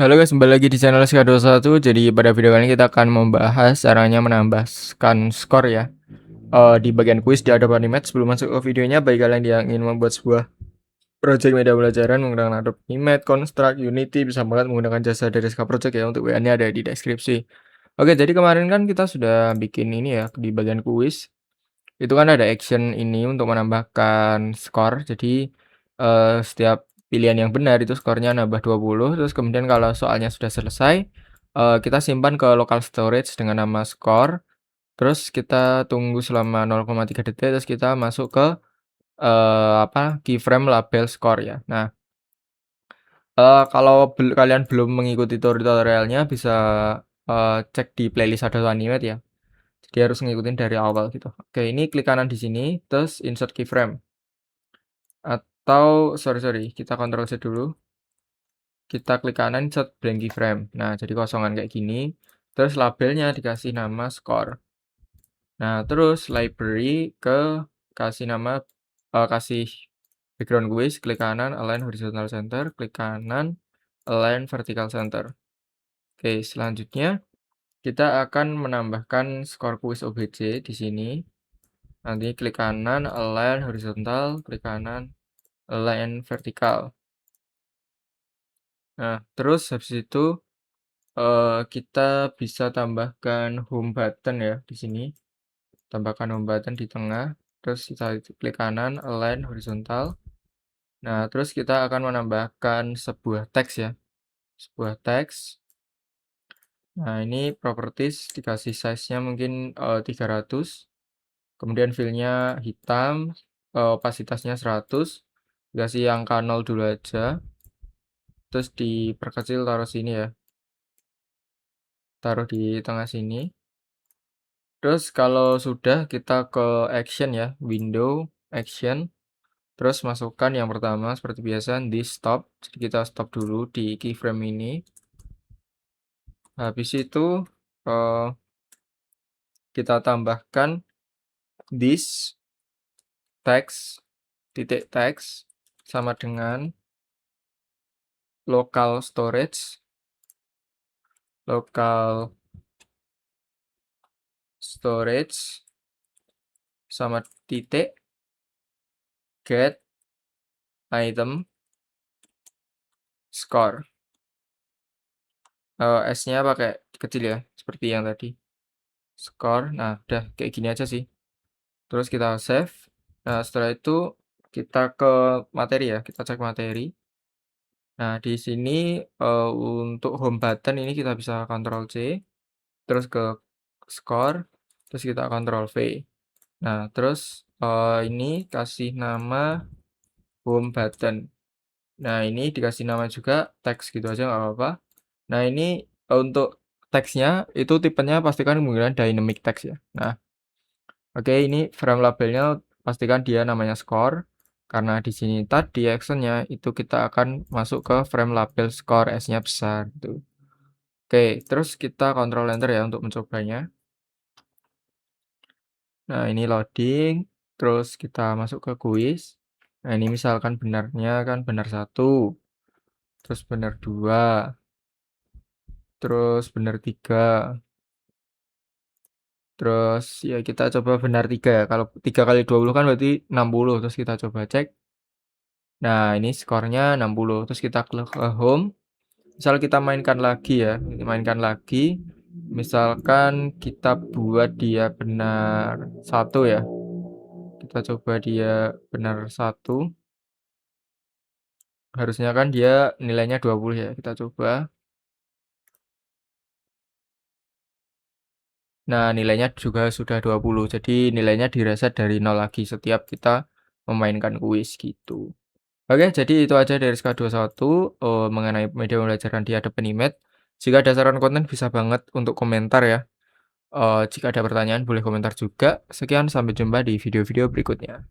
Halo guys, kembali lagi di channel SK21. Jadi pada video kali ini kita akan membahas caranya menambahkan skor ya. Di bagian kuis di Adobe Animate. Sebelum masuk ke videonya, bagi kalian yang ingin membuat sebuah project media pelajaran menggunakan Adobe Animate, Construct, Unity, bisa banget menggunakan jasa dari SK Project ya. Untuk WA-nya ada di deskripsi. Oke, jadi kemarin kan kita sudah bikin ini ya di bagian kuis. Itu kan ada action ini untuk menambahkan skor. Jadi setiap pilihan yang benar itu skornya nambah 20, terus kemudian kalau soalnya sudah selesai, kita simpan ke local storage dengan nama skor, terus kita tunggu selama 0,3 detik, terus kita masuk ke, keyframe label skor ya. Nah, kalau kalian belum mengikuti tutorialnya bisa, cek di playlist Adobe Animate ya. Jadi harus ngikutin dari awal gitu. Oke, ini klik kanan di sini, terus insert keyframe. Atau sorry, kita Ctrl Z dulu. Kita klik kanan, insert blank keyframe. Nah, jadi kosongan kayak gini. Terus labelnya dikasih nama score. Nah, terus library kasih nama, kasih background quiz, klik kanan, align horizontal center, klik kanan, align vertical center. Oke, selanjutnya kita akan menambahkan skor quiz OBJ di sini. Nanti klik kanan, align horizontal, klik kanan, align vertikal. Nah, terus habis itu kita bisa tambahkan home button ya di sini. Tambahkan home button di tengah, terus kita klik kanan, align horizontal. Nah, terus kita akan menambahkan sebuah teks ya, sebuah teks. Nah, ini properties dikasih size-nya mungkin 300. Kemudian fill-nya hitam, opasitasnya 100. Dikasih angka 0 dulu aja. Terus diperkecil taruh sini ya. Taruh di tengah sini. Terus kalau sudah kita ke action ya, window, action, terus masukkan yang pertama seperti biasa di stop. Jadi kita stop dulu di keyframe ini. Habis itu eh, kita tambahkan this text titik text sama dengan local storage sama titik get item score. S-nya pakai kecil ya, seperti yang tadi. Score. Nah, udah kayak gini aja sih. Terus kita save. Nah, setelah itu kita ke materi ya, kita cek materi. Nah, di sini untuk home button ini kita bisa Ctrl C, terus ke score, terus kita Ctrl V. Nah, terus ini kasih nama home button. Nah, ini dikasih nama juga teks gitu aja nggak apa-apa. Nah, ini untuk teksnya itu tipenya pastikan menggunakan dynamic text ya. Nah, oke, ini frame labelnya pastikan dia namanya score. Karena di sini tadi actionnya itu kita akan masuk ke frame label score S-nya besar gitu. Oke, terus kita Ctrl Enter ya untuk mencobanya. Nah, ini loading, terus kita masuk ke quiz. Nah, ini misalkan benarnya kan benar 1, terus benar 2, terus benar 3. Terus ya kita coba benar 3 ya. Kalau 3 kali 20 kan berarti 60. Terus kita coba cek. Nah, ini skornya 60. Terus kita klik ke home. Misal kita mainkan lagi ya, mainkan lagi. Misalkan kita buat dia benar 1 ya. Kita coba dia benar 1. Harusnya kan dia nilainya 20 ya. Kita coba. Nah, nilainya juga sudah 20. Jadi nilainya direset dari 0 lagi setiap kita memainkan kuis gitu. Oke, jadi itu aja dari SK21 mengenai media pembelajaran di Adobe Animate. Jika ada saran konten bisa banget untuk komentar ya. Jika ada pertanyaan boleh komentar juga. Sekian, sampai jumpa di video-video berikutnya.